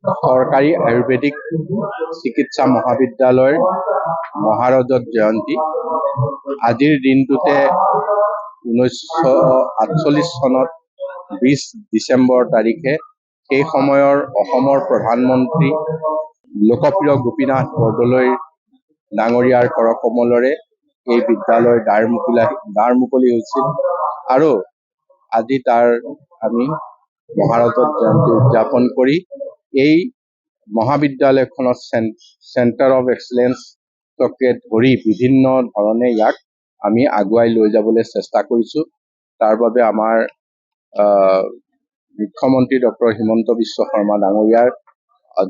সৰকাৰী আয়ুৰ্বেদিক চিকিৎসা মহাবিদ্যালয়ৰ মহাৰজত জয়ন্তী। আজিৰ দিনটোতে 1948 চনত 20 ডিচেম্বৰ তাৰিখে সেই সময়ৰ অসমৰ প্ৰধানমন্ত্ৰী লোকপ্ৰিয় গোপীনাথ বৰদলৈ ডাঙৰীয়াৰ কৰকমলেৰে এই বিদ্যালয়ৰ দ্বাৰ মুকলি হৈছিল আৰু আজি তাৰ আমি মহাৰজত জয়ন্তী উদযাপন কৰি এই মহাবিদ্যালয়খনৰ চেণ্টাৰ অফ এক্সেলেঞ্চকে ধৰি বিভিন্ন ধৰণে ইয়াক আমি আগুৱাই লৈ যাবলৈ চেষ্টা কৰিছোঁ। তাৰ বাবে আমাৰ মুখ্যমন্ত্ৰী ডক্টৰ হিমন্ত বিশ্ব শৰ্মা ডাঙৰীয়াৰ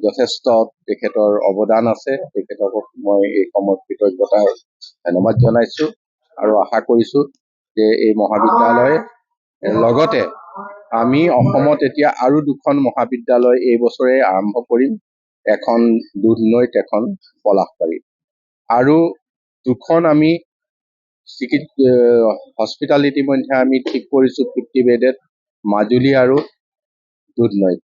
যথেষ্ট তেখেতৰ অৱদান আছে। তেখেতক মই এই সময়ত কৃতজ্ঞতা ধন্যবাদ জনাইছোঁ আৰু আশা কৰিছোঁ যে এই মহাবিদ্যালয় লগতে আমি অসমত এতিয়া আৰু 2খন মহাবিদ্যালয় এই বছৰে আৰম্ভ কৰিম। এখন দুধনৈত, এখন পলাশবাৰীত, আৰু 2খন আমি হস্পিটেল ইতিমধ্যে আমি ঠিক কৰিছোঁ 50 বেডেড, মাজুলী আৰু দুধনৈত।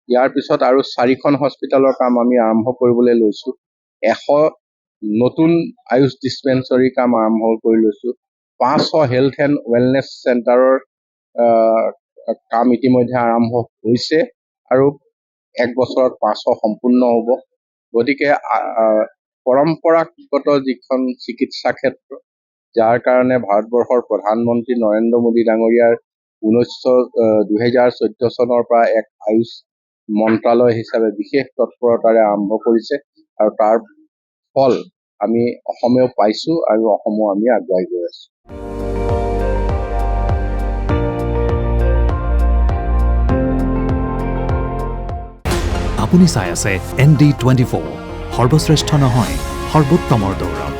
ইয়াৰ পিছত আৰু 4খন হস্পিটেলৰ কাম আমি আৰম্ভ কৰিবলৈ লৈছোঁ। 100 নতুন আয়ুষ ডিছপেঞ্চৰী কাম আৰম্ভ কৰি লৈছোঁ। 500 হেল্থ এণ্ড ৱেলনেছ চেণ্টাৰৰ কাম ইতিমধ্যে আৰম্ভ হৈছে আৰু 1 বছৰত 500 সম্পূৰ্ণ হ'ব। গতিকে পৰম্পৰাগত যিখন চিকিৎসা ক্ষেত্ৰ, যাৰ কাৰণে ভাৰতবৰ্ষৰ প্ৰধানমন্ত্ৰী নৰেন্দ্ৰ মোদী ডাঙৰীয়াৰ 2014 চনৰ পৰা এক আয়ুষ মন্ত্ৰালয় হিচাপে বিশেষ তৎপৰতাৰে আৰম্ভ কৰিছে আৰু তাৰ ফল আমি অসমেও পাইছোঁ আৰু অসমো আমি আগুৱাই গৈ আছোঁ। আপুনি চাই আছে ND24, সৰ্বশ্ৰেষ্ঠ নহয় সৰ্বোত্তমৰ দৌৰ।